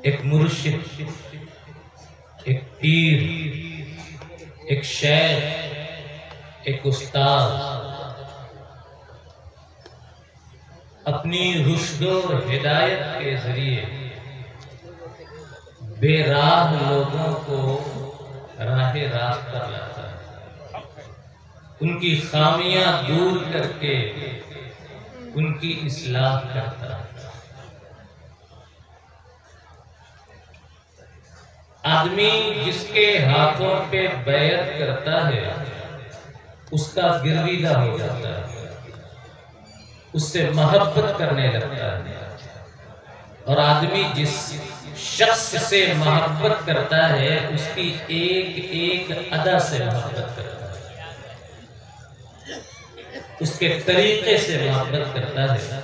ایک مرشد، ایک پیر، ایک شیخ، ایک استاد اپنی رشد و ہدایت کے ذریعے بے راہ لوگوں کو راہ راست پر لاتا ہے، ان کی خامیاں دور کر کے ان کی اصلاح کرتا ہے۔ آدمی جس کے ہاتھوں پہ بیعت کرتا ہے اس کا گرویدہ ہو جاتا ہے، اس سے محبت کرنے لگتا ہے، اور آدمی جس شخص سے محبت کرتا ہے اس کی ایک ایک ادا سے محبت کرتا ہے، اس کے طریقے سے محبت کرتا ہے،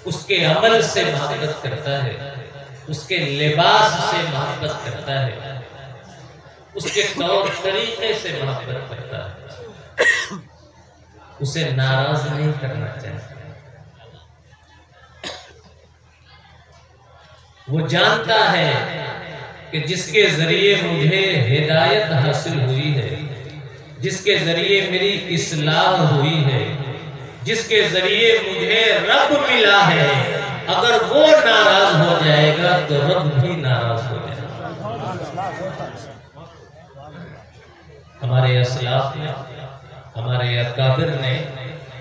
اس کے عمل سے محبت کرتا ہے، اس کے لباس سے محبت کرتا ہے، اس کے طور طریقے سے محبت کرتا ہے، اسے ناراض نہیں کرنا چاہتا۔ وہ جانتا ہے کہ جس کے ذریعے مجھے ہدایت حاصل ہوئی ہے، جس کے ذریعے میری اصلاح ہوئی ہے، جس کے ذریعے مجھے رب ملا ہے، اگر وہ ناراض ہو جائے گا تو رب بھی ناراض ہو جائے گا۔ ہمارے اسلاف نے، ہمارے اکابر نے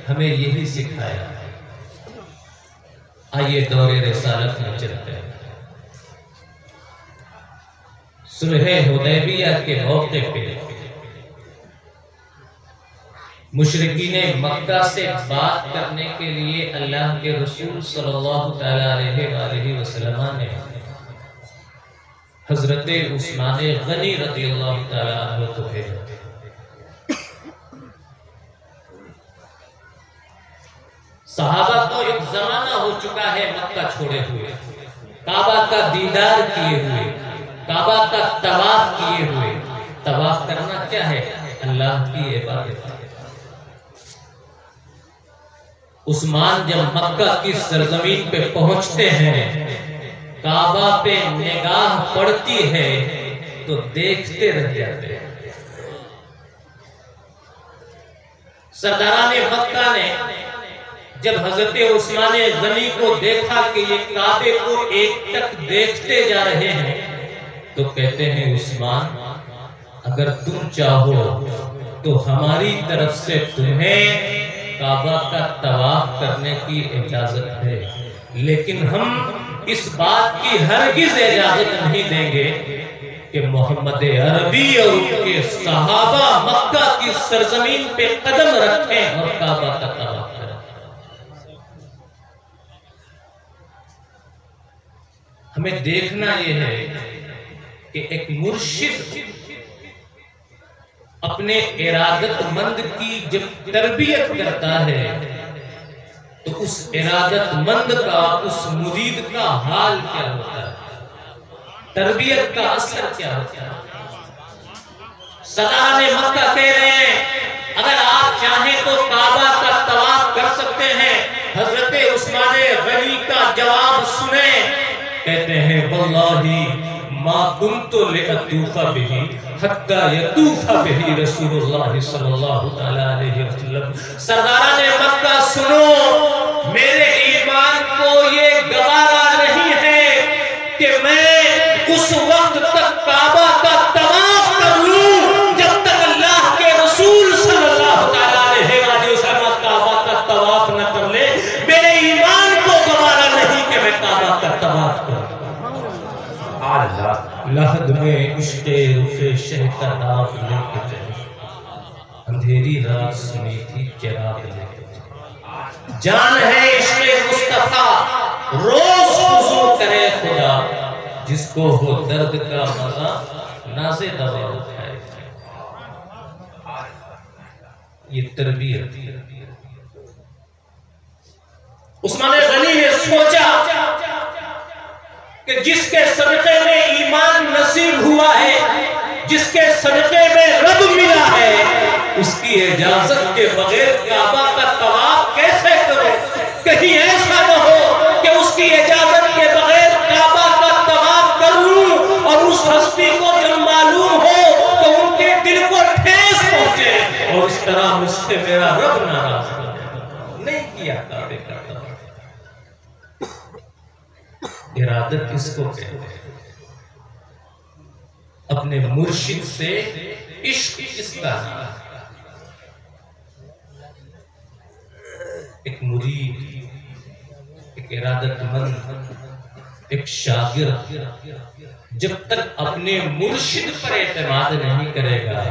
ہمیں یہی سکھایا۔ آئیے دور رسالت میں چلتے ہیں۔ صلح حدیبیہ کے موقع پہ مشرکین مکہ سے بات کرنے کے لیے اللہ کے رسول صلی اللہ علیہ وسلم نے حضرت عثمان غنی رضی اللہ تعالیٰ عنہ کو بھیجا۔ صحابہ کو ایک زمانہ ہو چکا ہے مکہ چھوڑے ہوئے، کعبہ کا دیدار کیے ہوئے، کعبہ کا طواف کیے ہوئے۔ طواف کرنا کیا ہے؟ اللہ کی عبادت۔ عثمان جب مکہ کی سرزمین پہ پہنچتے ہیں، کعبہ پہ نگاہ پڑتی ہے تو دیکھتے رہ جاتے ہیں۔ سرداران مکہ نے جب حضرت عثمان غنی کو دیکھا کہ یہ کعبے کو ایک ٹک دیکھتے جا رہے ہیں تو کہتے ہیں عثمان اگر تم چاہو تو ہماری طرف سے تمہیں کعبہ کا طواف کرنے کی اجازت ہے، لیکن ہم اس بات کی ہرگز اجازت نہیں دیں گے کہ محمد عربی اور ان کے صحابہ مکہ کی سرزمین پہ قدم رکھیں اور کعبہ کا طواف کریں۔ ہمیں دیکھنا یہ ہے کہ ایک مرشد اپنے ارادت مند کی جب تربیت کرتا ہے تو اس ارادت مند کا، اس مرید کا حال کیا ہوتا ہے، تربیت کا اثر کیا ہوتا ہے۔ سرداران مکہ کہہ رہے ہیں اگر آپ چاہیں تو کعبہ کا طواف کر سکتے ہیں۔ حضرت عثمان غنی کا جواب سنیں، کہتے ہیں واللہ ما کنت لأطوف به حتی یطوف به رسول اللہ صلی اللہ علیہ وسلم۔ سرداران مکہ سنو، میرے ایمان کو یہ گوارا نہیں ہے کہ میں اس وقت تک کعبہ کا طواف کر لوں جب تک اللہ کے رسول صلی اللہ علیہ وسلم کعبہ کا طواف نہ کر لے۔ میرے ایمان کو گوارا نہیں کہ میں کعبہ کا طواف کروں۔ لحد میں عشق رخ شہ کا نام لے کے چلے، اندھیری رات سنی تھی چراغ لے کے چلے۔ جان ہے عشق مصطفیٰ روز وضو کرے خدا، جس کو ہو درد کا مزہ ناز دوا اٹھائے۔ یہ تربیت۔ عثمان غنی نے سوچا کہ جس کے صدقے میں ایمان نصیب ہوا ہے، جس کے صدقے میں رب ملا ہے، اس کی اجازت کے بغیر کعبہ کا طواف کیسے کرو؟ کہیں ایسا نہ ہو کہ اس کی اجازت کے بغیر کعبہ کا طرح مجھ سے میرا رب ناراض ہو جائے. نہیں کیا کعبے کا طواف. ارادت اس کو کہتے ہیں. اپنے مرشد سے عشق اس کا نام. ایک مرید، ایک ارادت مند، ایک شاگرد جب تک اپنے مرشد پر اعتماد نہیں کرے گا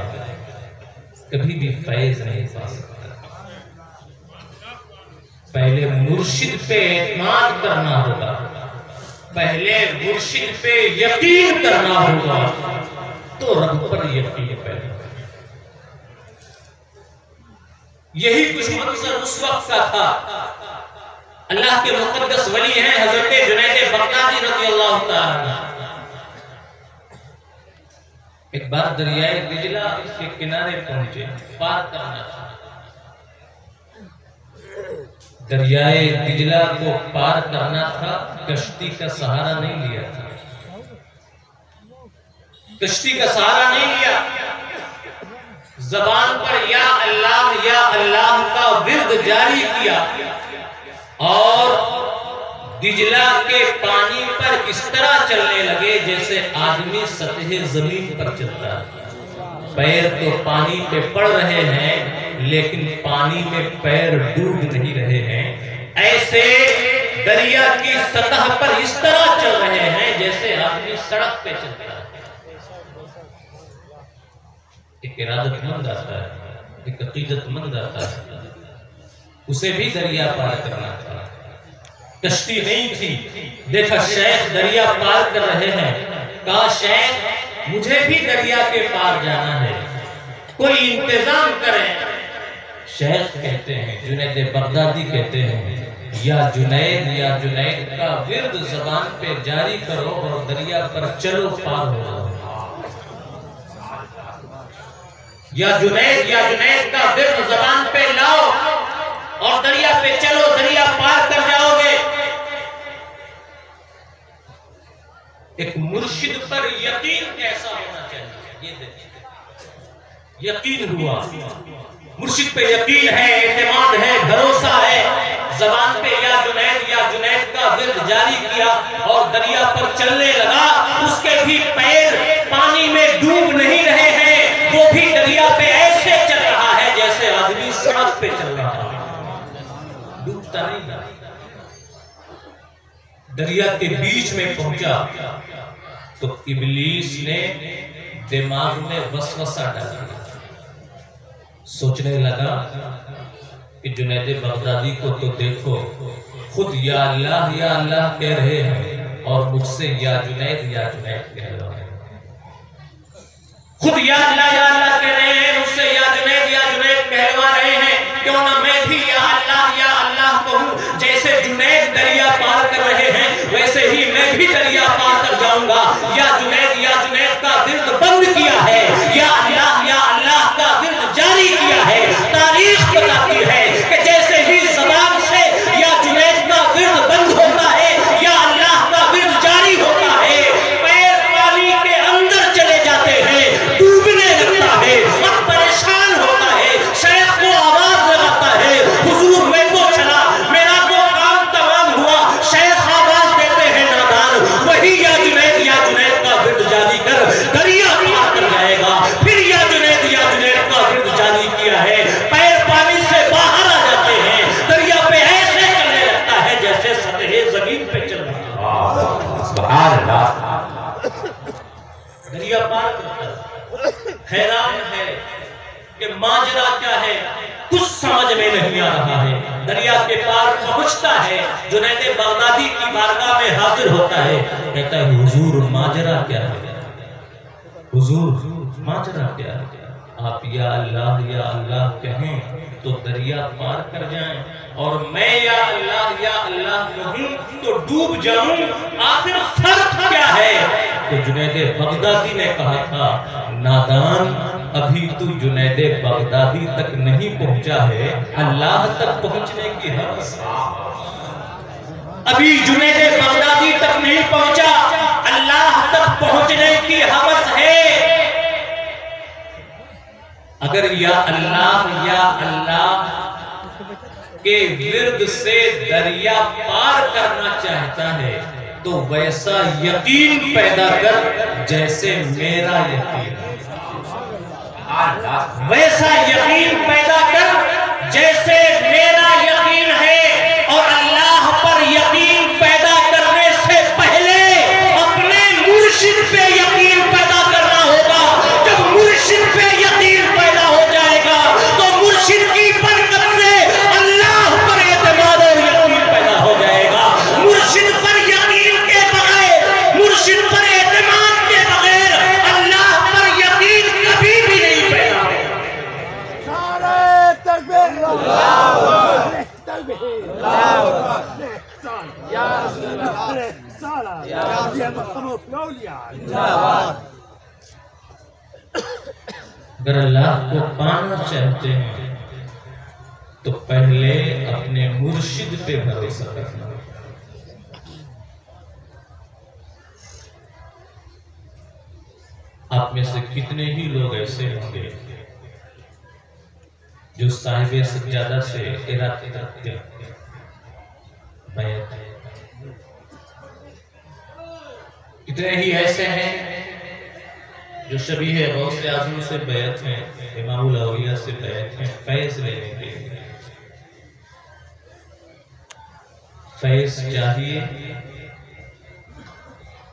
کبھی بھی فیض نہیں پا سکتا. پہلے مرشد پہ اعتماد کرنا ہوگا، پہلے مرشد پہ یقین کرنا ہوگا تو رب پر یقین پیدا. یہی کچھ منظر اس وقت کا تھا. اللہ کے مقدس ولی ہیں حضرت جنید بغدادی رضی اللہ تعالی. ایک بار دریائے دجلہ کے کنارے پہنچے، پار کرنا تھا. دریائے دجلہ کو پار کرنا تھا، کشتی کا سہارا نہیں لیا تھا. کشتی کا سہارا نہیں لیا. زبان پر یا اللہ کا ورد جاری کیا اور دجلہ کے پانی پر اس طرح چلنے لگے جیسے آدمی سطح زمین پر چلتا ہے. پیر تو پانی پہ پڑ رہے ہیں لیکن پانی میں پیر ڈوب نہیں رہے ہیں. ایسے دریا کی سطح پر اس طرح چل رہے ہیں جیسے آدمی سڑک پہ چلتا ہے. ایک ارادت مند آتا ہے، ایک عقیدت مند آتا ہے. اسے بھی دریا پار کرنا تھا. کشتی نہیں تھی. دیکھا شیخ دریا پار کر رہے ہیں. کہا شیخ مجھے بھی دریا کے پار جانا ہے، کوئی انتظام کریں. شیخ کہتے ہیں، جنید بغدادی کہتے ہیں، یا جنید کا ورد زبان پہ جاری کرو اور دریا پر چلو پار ہو جاؤ. یا جنید کا ورد زبان پہ لاؤ اور دریا پہ چلو، دریا پار کر جاؤ گے. ایک مرشد پر یقین کیسا ہونا چاہیے یہ دیکھیں. یقین ہوا، مرشد پہ یقین ہے، اعتماد ہے، بھروسہ ہے. زبان پہ یا جنید کا ورد جاری کیا اور دریا پر چلنے لگا. اس کے بھی پیر پانی میں ڈوب نہیں رہے ہیں، وہ بھی دریا پہ ایسے چل رہا ہے جیسے آدمی سڑک پہ چل رہا ہے، ڈوبتا نہیں. دریا کے بیچ میں پہنچا تو ابلیس نے دماغ میں وسوسہ ڈالا. سوچنے لگا کہ جنید بغدادی کو تو دیکھو، خود یا اللہ کہہ رہے ہیں اور مجھ سے یا جنید کہہ رہے ہیں. خود یا اللہ کہہ رہے ہیں، مجھ سے یا جنید کہلوا رہے ہیں. کیوں نہ میں بھی یا اللہ کہوں. جیسے جنید دریا پار کر رہے ہیں ویسے ہی میں بھی دریا پار کر جاؤں گا. یا جنید کا ورد بند کیا ہے، یا اللہ کا ورد جاری کیا ہے. تاریخ بتاتی ہے کہ جیسے ہی زبان سے یا جنید کا ورد بند ہوتا ہے یا اللہ کا ورد جاری ہوتا ہے، پیر پانی کے اندر چلے جاتے ہیں، ڈوبنے لگتا ہے، اب پریشان ہوتا ہے. شیخ کو آواز لگاتا ہے، حضور میں تو چلا، میرا تو کام تمام ہوا. شیخ آواز دیتے ہیں، نادان وہی یا جنید کا ورد جاری کر دریا پار کر جائے گا. پھر یا جنید کا ورد جاری کیا ہے، پیر پانی سے باہر آ جاتے ہیں، دریا پہ ایسے چلنے لگتا ہے جیسے سطح زمین پہ چل رہا ہے. سبحان اللہ. دریا پار کرتا ہے، حیران ہے کہ ماجرا کیا ہے، کچھ سمجھ میں نہیں آ رہا ہے. دریا کے پار پہنچتا ہے، جنید بغدادی کی بارگاہ میں حاضر ہوتا ہے. کہتا ہے حضور ماجرا کیا ہے، حضور ماجرا کیا ہے. آپ یا اللہ کہیں تو دریا پار کر جائیں اور میں یا اللہ کہوں تو ڈوب جاؤں. آخر فرق کیا ہے؟ تو جنید بغدادی نے کہا تھا، نادان ابھی تو جنید بغدادی تک نہیں پہنچا ہے، اللہ تک پہنچنے کی حوث. ابھی جنید بغدادی تک نہیں پہنچا، اللہ تک پہنچنے کی حوث ہے. اگر اگر یا اللہ کے ورد سے دریا پار کرنا چاہتا ہے تو ویسا یقین پیدا کر جیسے میرا یقین ہے، ویسا یقین پیدا کر جیسے میرا یقین ہے۔ اور اللہ پر یقین پیدا کرنے سے پہلے اپنے مرشد پہ یقین پیدا کرنا ہوگا۔ جب مرشد پہ یقین پیدا ہو جائے گا تو مرشد کی برکت سے اللہ پر اعتماد اور یقین پیدا ہو جائے گا۔ مرشد پر یقین کے بغیر، مرشد پر اعتماد کے بغیر اللہ پر یقین کبھی بھی نہیں پیدا ہوگا۔ تکبیر اللہ تکبیر اللہ یا رسول اللہ یا مقبول اولیاء۔ اگر اللہ کو پانا چاہتے ہیں تو پہلے اپنے مرشد پہ بھروسہ کرنا۔ آپ میں سے کتنے ہی لوگ ایسے ہوں گے جو صاحب سجادہ سے ارادہ کرتے ہیں بیعت؟ کتنے ہی ایسے ہیں جو شبیہ غوث اعظم سے بیعت ہیں، امام الاولیاء سے بیعت ہیں فیض لینے کے لیے؟ فیض چاہیے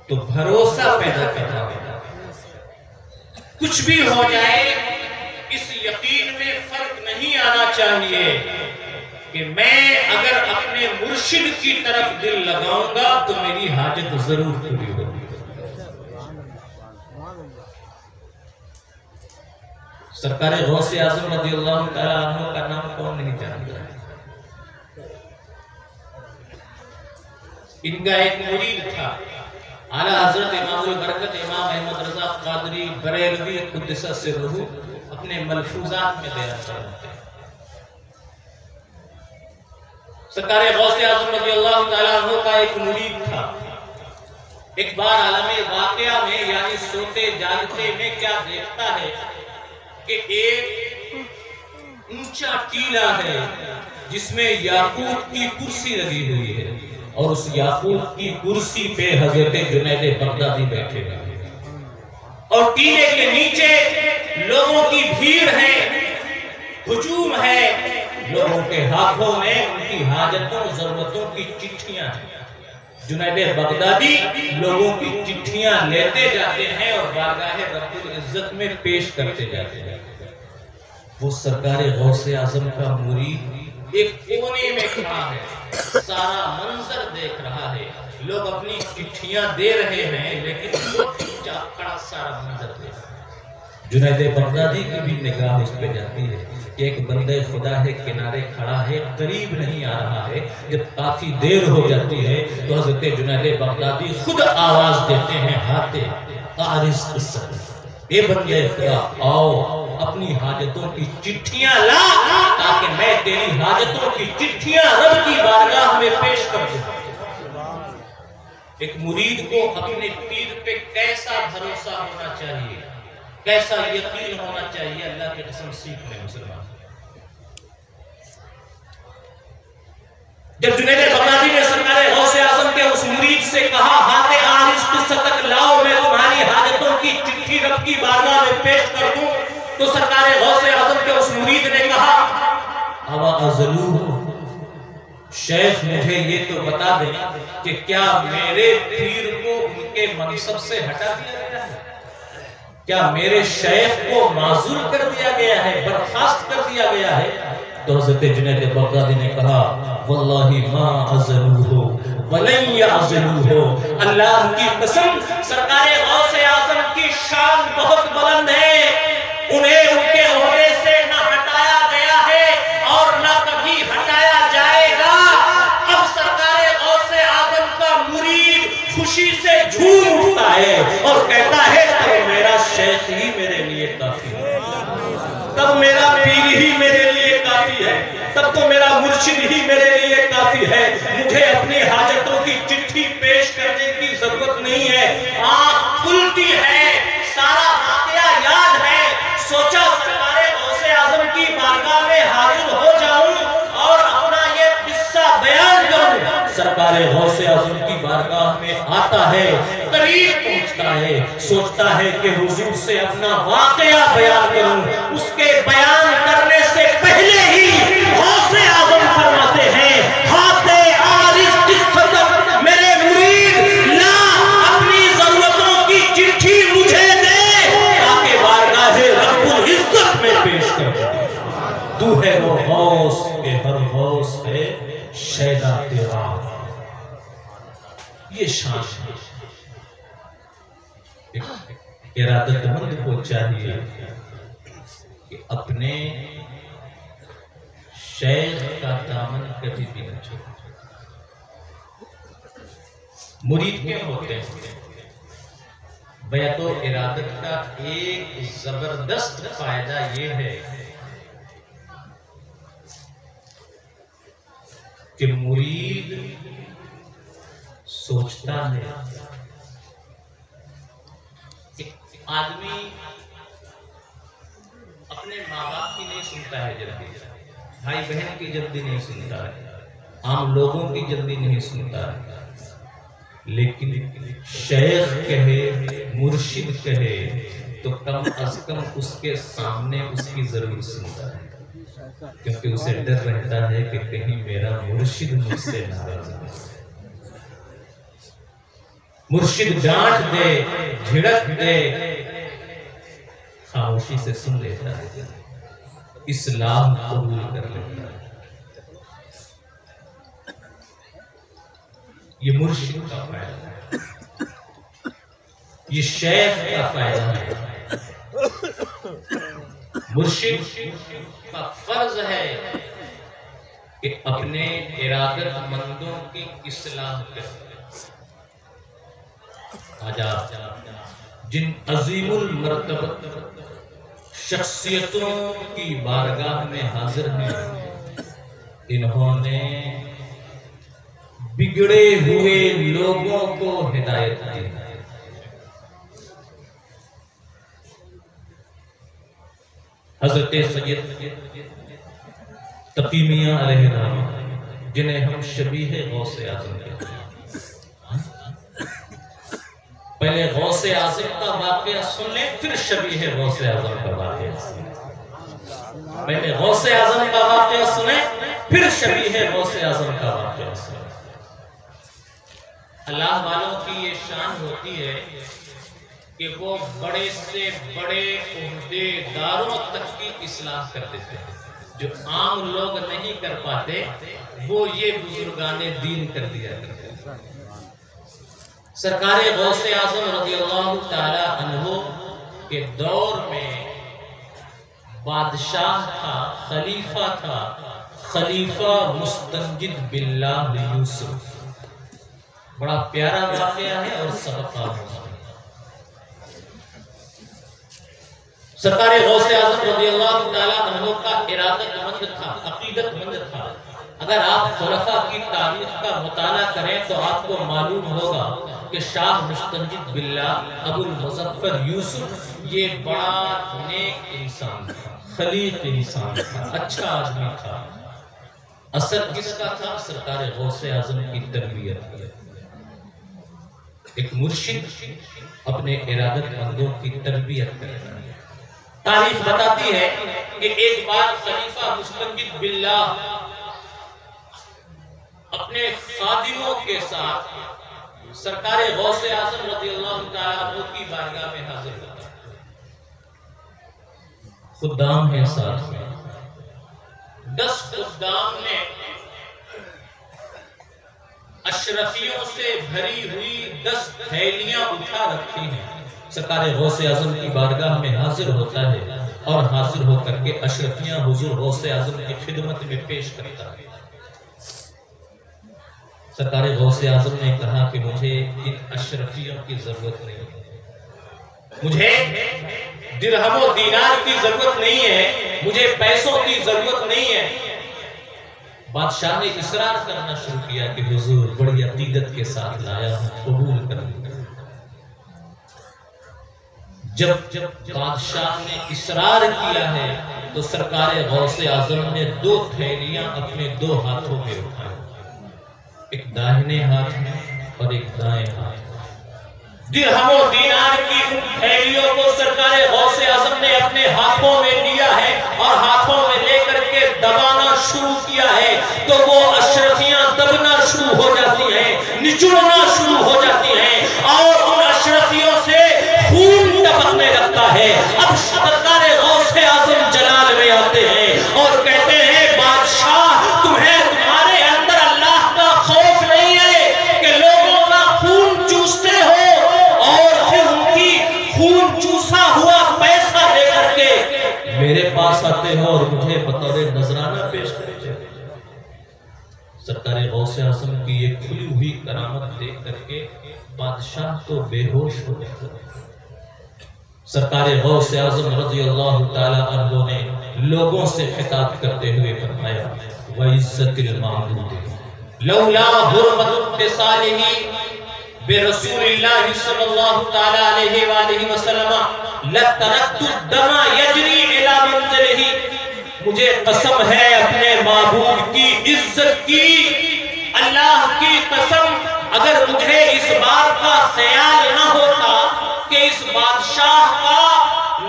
تو بھروسہ پیدا کرنا ہوگا۔ کچھ بھی ہو جائے اس یقین میں فرق نہیں آنا چاہیے کہ میں اگر اپنے مرشد کی طرف دل لگاؤں گا تو میری حاجت ضرور پوری ہوگی۔ سرکار غوث اعظم رضی اللہ تعالیٰ عنہ کا نام کون نہیں جانتا؟ ان کا ایک مرید تھا، اعلیٰ حضرت امام البرکت امام احمد رضا قادری بریلوی قدس سرہ اپنے ملفوظات میں بیان کرتے ہیں۔ سرکار غوث اعظم رضی اللہ تعالیٰ عنہ کا ایک مرید تھا، ایک بار عالم واقعہ میں یعنی سوتے جاگتے میں کیا دیکھتا ہے کہ ایک اونچا ٹیلہ ہے جس میں یاقوت کی کرسی لگی ہوئی ہے، اور اس یاقوت کی کرسی پہ حضرت جنید بغدادی بیٹھے ہیں، اور ٹیلے کے نیچے لوگوں کی بھیڑ ہے، ہجوم ہے، لوگوں کے ہاتھوں میں ان کی حاجتوں ضرورتوں کی چٹھیاں ہیں۔ جنید بغدادی لوگوں کی چٹھیاں لیتے جاتے ہیں اور بارگاہ رب العزت میں پیش کرتے جاتے ہیں۔ وہ سرکار غوث اعظم کا مرید ایک کونے میں کھڑا ہے، سارا منظر دیکھ رہا ہے، لوگ اپنی چٹھیاں دے رہے ہیں لیکن وہ کڑا سارا منظر دیکھ رہا ہے۔ جنید بغدادی کی بھی نگاہ اس پہ جاتی ہے کہ ایک بندے خدا ہے، کنارے کھڑا ہے، قریب نہیں آ رہا ہے۔ جب کافی دیر ہو جاتی ہے تو حضرت جنید بغدادی خود آواز دیتے ہیں، ہاتھ عارض قصت، اے بندے خدا آؤ اپنی حاجتوں کی چٹھیاں لا تاکہ میں تیری حاجتوں کی چٹھیاں رب کی بارگاہ میں پیش کر دوں۔ ایک مرید کو اپنے پیر پہ کیسا بھروسہ ہونا چاہیے، کیسا یقین ہونا چاہیے، اللہ کی قسم سیکھ لیں مسلمان۔ جب جنید بغدادی نے سرکار غوث اعظم کے اس مرید سے کہا ہاتھ عارض قصت تک لاؤ میں تمہاری حاجتوں کی چٹھی رب کی بارگاہ میں پیش کر دوں، تو سرکار غوث اعظم کے اس مرید نے کہا اوا ازلو، شیخ مجھے یہ تو بتا دیں کہ کیا میرے پیر کو ان کے منصب سے ہٹا دیا گیا ہے؟ کیا میرے شیخ کو معزول کر دیا گیا ہے، برخاست کر دیا گیا ہے؟ تو حضرت جنید بغدادی نے کہا واللہ ما عزلوہ ولن یعزلوہ، اللہ کی قسم سرکار غوث اعظم کی شان بہت بلند ہے، انہیں ان کے عہدے سے نہ ہٹایا گیا ہے اور نہ کبھی ہٹایا جائے گا۔ اب سرکار غوث اعظم کا مرید خوشی سے جھوم اٹھتا ہے اور کہتا ہے تب میرا شیخ ہی میرے لیے کافی ہے، تب میرا پیر ہی میرے لیے کافی ہے، تب تو میرا مرشد ہی میرے لیے کافی ہے، مجھے اپنی حاجتوں کی چٹھی پیش کرنے کی ضرورت نہیں ہے۔ آنکھ کھلتی ہے، سارا واقعہ یاد ہے، سوچا سرکار غوث بارگاہ میں آتا ہے، قریب پہنچتا ہے، سوچتا ہے کہ حضور سے اپنا واقعہ بیان کروں، اس کے بیان کرنے سے پہلے ہی غوث اعظم فرماتے ہیں ہاتھ عارض قصت میرے مرید لا اپنی ضرورتوں کی چٹھی مجھے دے تاکہ بارگاہ رب العزت میں پیش کر دے۔ تو ہے وہ غوث کہ ہر غوث ہے شیدا تیرا، یہ شان ہے۔ ارادت مند کو چاہیے کہ اپنے شیخ کا دامن کبھی بھی نہ چھوڑے۔ مرید کیا ہوتے ہیں؟ بیعت و ارادت کا ایک زبردست فائدہ یہ ہے کہ مرید سوچتا ہے، آدمی اپنے ماں باپ کی نہیں سنتا ہے جلدی، بھائی بہن کی جلدی نہیں سنتا ہے، عام لوگوں کی جلدی نہیں سنتا ہے، لیکن شیخ کہے، مرشد کہے تو کم از کم اس کے سامنے اس کی ضرور سنتا ہے، کیونکہ اسے ڈر رہتا ہے کہ کہیں میرا مرشد مجھ سے ناراض نہ ہو۔ مرشد ڈانٹ دے، جھڑک دے، خاموشی سے سن لیتا ہے، اسلام قبول کر لیتا ہے۔ یہ مرشد کا فائدہ ہے، یہ شیخ کا فائدہ ہے۔ مرشد کا فرض ہے کہ اپنے ارادت مندوں کی اصلاح کرے۔ آج آپ جن عظیم المرتبہ شخصیتوں کی بارگاہ میں حاضر ہیں، انہوں نے بگڑے ہوئے لوگوں کو ہدایت دی۔ حضرت سید تقی میاں علیہ الرحمہ، جنہیں ہم شبیہ غوث اعظم کہتے ہیں، پہلے غوث اعظم کا واقعہ سن لیں پھر شبیہ غوث اعظم کا واقعہ سنیں۔ پہلے غوث اعظم کا واقعہ سنیں پھر شبیہ غوث اعظم کا واقعہ سنیں۔ اللہ والوں کی یہ شان ہوتی ہے کہ وہ بڑے سے بڑے عہدے داروں تک کی اصلاح کر دیتے ہیں، جو عام لوگ نہیں کر پاتے وہ یہ بزرگان دین کر دیا کرتے ہیں۔ سرکار غوث اعظم رضی اللہ تعالی عنہ کے دور میں بادشاہ تھا، خلیفہ تھا، خلیفہ مستنجد باللہ یوسف۔ بڑا پیارا واقعہ ہے اور سبق آموز ہے۔ سرکار غوث اعظم رضی اللہ تعالی عنہ کا ارادت مند تھا، عقیدت مند تھا۔ اگر آپ خلفاء کی تاریخ کا مطالعہ کریں تو آپ کو معلوم ہوگا کہ شاہ مستنجد باللہ ابو المظفر یوسف یہ بڑا نیک انسان تھا، خلیق انسان تھا، اچھا آدمی تھا۔ اثر کس کا تھا؟ سرکار غوث اعظم کی تربیت۔ ایک مرشد اپنے ارادت مندوں کی تربیت کرتا ہے۔ تاریخ بتاتی ہے کہ ایک بار خلیفہ مستنجد باللہ اپنے خادموں کے ساتھ سرکار غوث اعظم رضی اللہ تعالیٰ عنہ کی بارگاہ میں حاضر ہوتا ہے۔ خدام ہیں ساتھ میں، 10 خدام نے اشرفیوں سے بھری ہوئی 10 تھیلیاں اٹھا رکھی ہیں۔ سرکار غوث اعظم کی بارگاہ میں حاضر ہوتا ہے اور حاضر ہو کر کے اشرفیاں حضور غوث اعظم کی خدمت میں پیش کرتا ہے۔ سرکار غوث اعظم نے کہا کہ مجھے ان اشرفیوں کی ضرورت نہیں ہے، مجھے درہم و دینار کی ضرورت نہیں ہے، مجھے پیسوں کی ضرورت نہیں ہے۔ بادشاہ نے اصرار کرنا شروع کیا کہ حضور بڑی عقیدت کے ساتھ لایا ہوں، قبول کر لیں۔ جب بادشاہ نے اصرار کیا ہے تو سرکار غوث اعظم نے 2 تھیلیاں اپنے 2 ہاتھوں میں اٹھائی، ایک داہنے ہاتھ میں اور ایک دائیں ہاتھ. درہم و دینار کی ان تھیلیوں کو سرکار غوث اعظم نے اپنے ہاتھوں میں لیا ہے اور ہاتھوں میں لے کر کے دبانا شروع کیا ہے تو وہ اشرفیاں دبنا شروع ہو جاتی ہیں, نچوڑنا شروع ہو جاتی ہیں اور ان اشرفیوں سے خون ٹپکنے لگتا ہے. اب سرکار غوث اعظم جلال میں آتے ہیں اور کہتے ہیں بادشاہ تمہیں تمہارے اندر اللہ کا خوف نہیں ہے کہ لوگوں کا خون چوستے ہو اور پھر ان کی خون چوسا ہوا پیسہ لے کر کے میرے پاس آتے ہو اور مجھے بطور نذرانہ پیش کرتے ہو. سرکار غوث اعظم کی یہ کھلی ہوئی کرامت دیکھ کر کے بادشاہ تو بے ہوش ہو گئے. سرکار غوث اعظم رضی اللہ تعالی عنہ نے لوگوں سے خطاب کرتے ہوئے فرمایا وعزت المعبود لولا حرمت اتصالہ برسول اللہ صلی اللہ تعالی علیہ وآلہ وسلم لترکت الدم یجری الی منزلہ. مجھے قسم ہے اپنے معبود کی عزت کی, اللہ کی قسم, اگر مجھے اس بات کا خیال نہ ہوتا کہ اس بادشاہ کا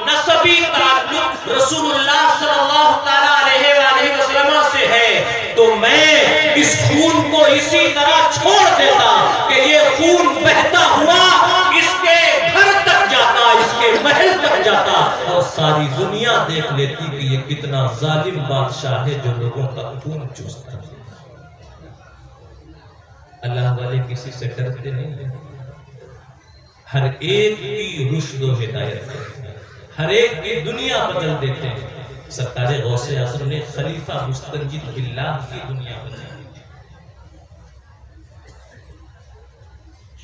نسبی تعلق رسول اللہ صلی اللہ تعالی علیہ وآلہ وسلم سے ہے تو میں اس خون کو اسی طرح چھوڑ دیتا کہ یہ خون بہتا ہوا اس کے گھر تک جاتا, اس کے محل تک جاتا اور ساری دنیا دیکھ لیتی کہ یہ کتنا ظالم بادشاہ ہے جو لوگوں کا خون چوستا ہے. اللہ والے کسی سے ڈرتے نہیں ہیں, ہر ایک کی رشد و ہدایت کرتے ہیں, ہر ایک کی دنیا بدل دیتے ہیں. سرکار غوث اعظم نے خلیفہ مستنجد باللہ کی دنیا بدل دی.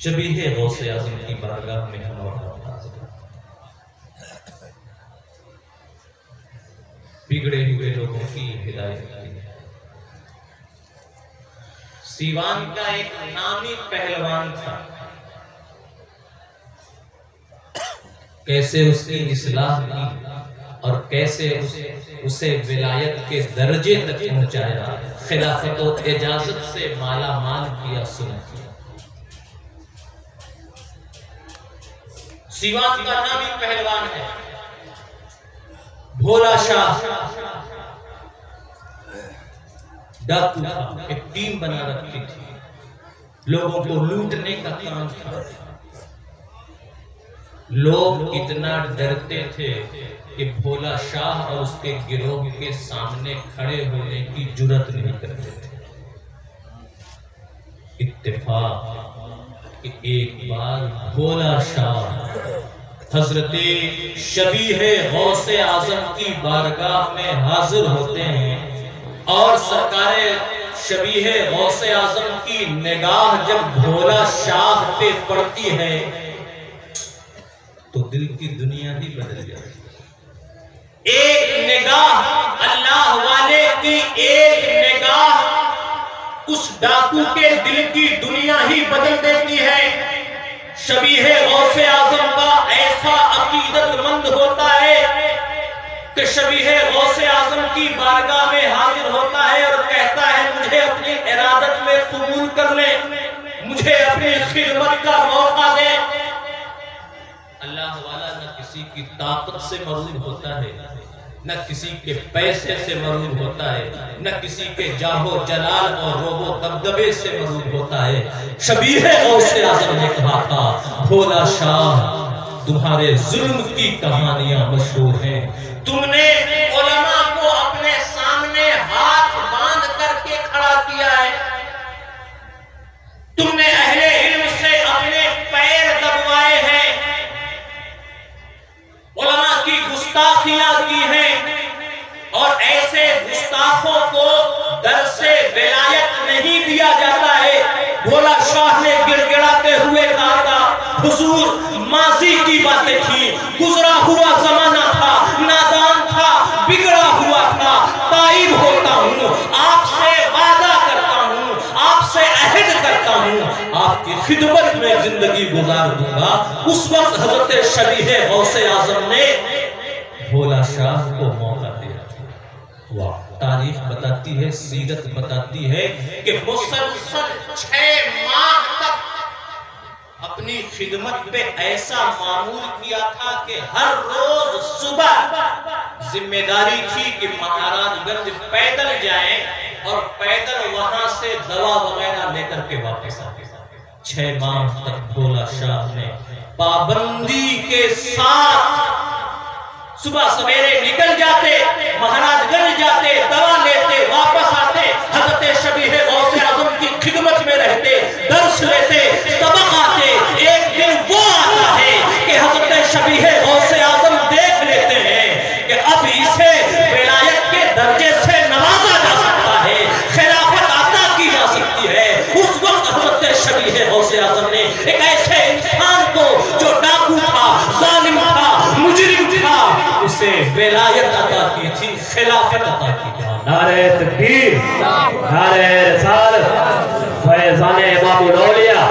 شبیہ غوث اعظم کی بارگاہ میں ہم اور بگڑے ہوئے لوگوں کی ہدایت کی. سیوان کا ایک نامی پہلوان تھا, کیسے اس کی اصلاح کی اور کیسے اسے ولایت کے درجے تک پہنچایا, خلافت و اجازت سے مالا مال کیا, سنا کیا. سیوان کا نامی پہلوان ہے بھولا شاہ. ڈاکو تھا, ایک ٹیم بنا رکھی تھی, لوگوں کو لوٹنے کا کام تھا. لوگ اتنا ڈرتے تھے کہ بھولا شاہ اور اس کے گروہ کے سامنے کھڑے ہونے کی جرات نہیں کرتے تھے. اتفاق کہ ایک بار بھولا شاہ حضرت شبیہ غوث اعظم کی بارگاہ میں حاضر ہوتے ہیں اور سرکار شبیہ غوث اعظم کی نگاہ جب بھولا شاہ پہ پڑتی ہے تو دل کی دنیا ہی بدل جاتی ہے. ایک نگاہ اللہ والے کی, ایک نگاہ اس ڈاکو کے دل کی دنیا ہی بدل دیتی ہے. شبیہ غوث اعظم کا ایسا عقیدت مند ہوتا ہے کہ شبیہ غوث اعظم کی بارگاہ میں حاضر ہوتا ہے اور کہتا ہے مجھے اپنی ارادت میں قبول کر لیں, مجھے اپنی خدمت کا موقع دیں. اللہ والا نہ کسی کی طاقت سے مغرور ہوتا ہے, نہ کسی کے پیسے سے مغرور ہوتا ہے, نہ کسی کے جاہ و جلال اور روب و دبدبے سے مغرور ہوتا ہے. شبیہ غوث اعظم نے کہا تھا بھولا شاہ تمہارے ظلم کی کہانیاں مشہور ہیں, تم نے علماء کو اپنے سامنے ہاتھ باندھ کر کے کھڑا کیا ہے, تم نے اہل علم سے اپنے پیر دبوائے ہیں, علماء کی گستاخیاں کی ہیں اور ایسے گستاخوں کو درس ولایت نہیں دیا جاتا ہے. بھولا شاہ نے گڑ گڑاتے ہوئے کہا تھا حضور ماضی کی باتیں تھی, گزرا ہوا زمانہ تھا, نادان تھا, بگڑا ہوا تھا, تائب ہوتا ہوں, آپ سے وعدہ کرتا ہوں, آپ سے عہد کرتا ہوں, آپ کی خدمت میں زندگی گزار دوں گا. اس وقت حضرت شبیہ غوث اعظم نے بھولا شاہ کو موقع دیا. واہ, تاریخ بتاتی ہے, سیرت بتاتی ہے کہ مسلسل 6 ماہ تک اپنی خدمت پہ ایسا معمول کیا تھا کہ ہر روز صبح ذمہ داری تھی کہ مہاراج گنج پیدل جائیں اور پیدل وہاں سے دوا وغیرہ لے کر کے واپس آئیں۔ 6 ماہ تک بھولا شاہ نے پابندی کے ساتھ صبح سویرے نکل جاتے، مہاراج گنج جاتے، دوا لیتے، واپس آتے، حضرت شبیہ غوث اعظم کی خدمت میں رہتے، درس لیتے، سبق آتے۔ ایک دن وہ آتا ہے کہ حضرت شبیہ غوث اعظم دیکھ لیتے ہیں کہ اب اسے ولایت کے درجے سے نوازا جا سکتا ہے، خلافت عطا کی جا سکتی ہے۔ اس وقت حضرت شبیہ غوث اعظم نے ایک ایسے انسان کو جو ڈاکو تھا، ظالم تھا، مجرم تھا، اسے ولایت عطا کی تھی، خلافت عطا کی تھی۔ نعرہ تکبیر، نعرہ رسالت، فیضان امام الاولیاء،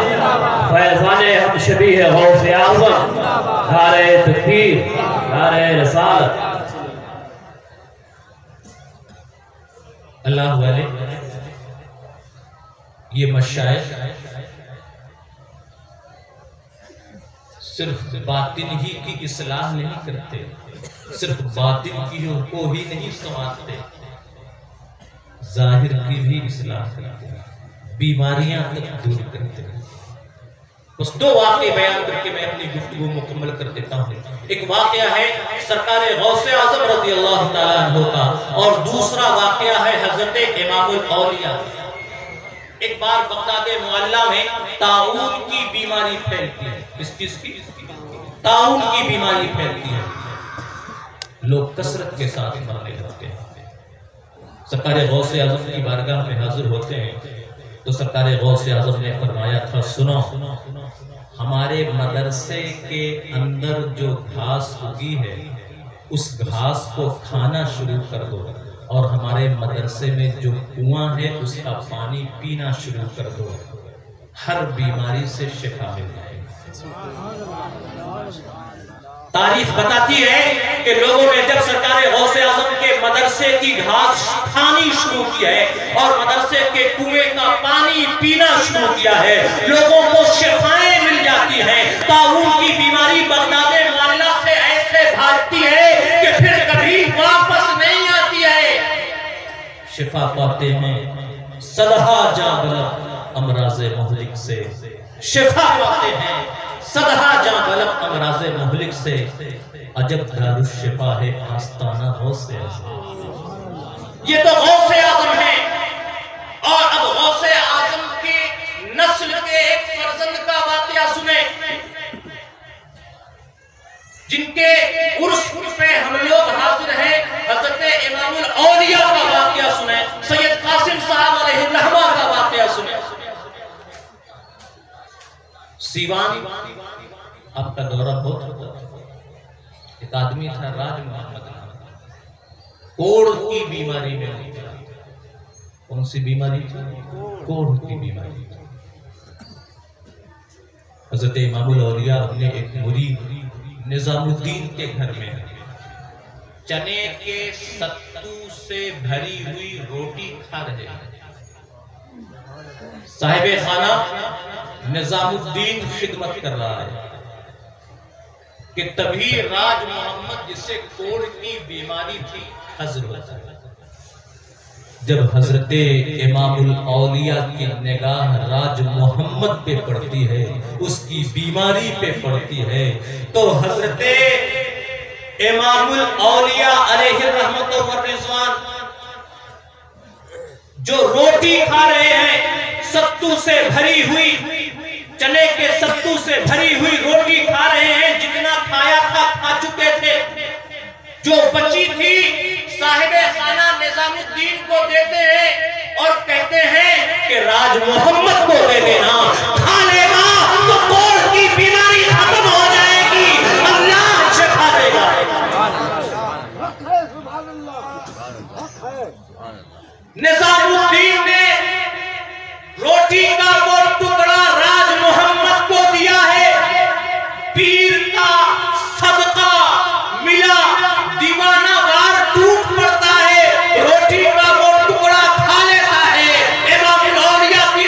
فیضان ہم شبیہ غوث اعظم، نعرہ تکبیر، نعرہ رسالت۔ اللہ والے یہ مشائخ صرف باطن ہی کی اصلاح نہیں کرتے، صرف باطن کی کو ہی نہیں سنوارتے، ظاہر کی بھی اصلاح کرتے ہیں، بیماریاں تک دور کرتے ہیں۔ بس 2 واقعے بیان کر کے میں اپنی گفتگو مکمل کر دیتا ہوں۔ ایک واقعہ ہے سرکار غوث اعظم رضی اللہ تعالیٰ عنہ کا، اور دوسرا واقعہ ہے حضرت امام الاولیاء۔ ایک بار بغداد معلیٰ میں طاعون کی بیماری پھیلتی ہے۔ اس چیز کی طاعون کی بیماری پھیلتی ہے، لوگ کثرت کے ساتھ مرنے لگتے ہیں۔ سرکار غوث اعظم کی بارگاہ میں حاضر ہوتے ہیں تو سرکار غوث اعظم نے فرمایا تھا، سنو، ہمارے مدرسے کے اندر جو گھاس اگی ہے اس گھاس کو کھانا شروع کر دو، اور ہمارے مدرسے میں جو کنواں ہے اس کا پانی پینا شروع کر دو، ہر بیماری سے شفا مل جائے گی۔ تاریخ بتاتی ہے کہ لوگوں نے جب سرکار غوث اعظم کے مدرسے کی گھاس کھانی شروع کی ہے اور مدرسے کے کنویں کا پانی پینا شروع کیا ہے، لوگوں کو شفائیں مل جاتی ہیں۔ طاعون کی بیماری بغداد معلیٰ سے ایسے بھاگتی ہے کہ پھر کبھی واپس نہیں آتی ہے، شفا پاتے ہیں صدہا جاں بلغ امراض مہلک سے، شفا پاتے ہیں صدہا جاں بلغ امراض مہلک سے، عجب دارالشفا ہے آستانہ غوث اعظم۔ یہ تو غوث اعظم ہے، اور اب غوث اعظم کی نسل کے ایک فرزند کا واقعہ سنیں، جن کے عرس پہ ہم لوگ حاضر ہیں۔ حضرت امام الاولیاء کا واقعہ سنیں، سید قاسم صاحب علیہ الرحمہ کا واقعہ سنیں۔ سیوان آپ کا دورہ بہت ہوتا تھا، ایک آدمی تھا راج محمد، کوڑ کی بیماری میں ہوتا۔ کون سی بیماری تھی؟ کوڑ کی بیماری تھی۔ حضرت امام الاولیاء اپنے ایک مرید نظام الدین کے گھر میں چنے کے ستو سے بھری ہوئی روٹی کھا رہے ہیں۔ صاحب خانہ نظام الدین خدمت کر رہا ہے کہ تبھی راج محمد جسے کوڑ کی بیماری تھی حضر ہوتا ہے۔ جب حضرت امام الاولیاء کی نگاہ راج محمد پہ پڑتی ہے، اس کی بیماری پہ پڑتی ہے، تو حضرت امام الاولیاء علیہ الرحمت والرضوان جو روٹی کھا رہے ہیں ستو سے بھری ہوئی، چنے کے ستو سے بھری ہوئی روٹی کھا رہے ہیں، جتنا کھایا تھا کھا چکے تھے، جو بچی تھی صاحب خانہ نظام الدین کو دیتے ہیں اور کہتے ہیں کہ راج محمد کو دے دینا، کھا لے گا تو کوڑ کی بیماری ختم ہو جائے گی، اللہ شفا دے گا۔ نظام الدین نے روٹی کا وہ ٹکڑا راج محمد کو دیا ہے، پیر کا صدقہ ملا، دیوانہ وار ٹوٹ پڑتا ہے، روٹی کا وہ ٹکڑا کھا لیتا ہے۔ امام الاولیاء کی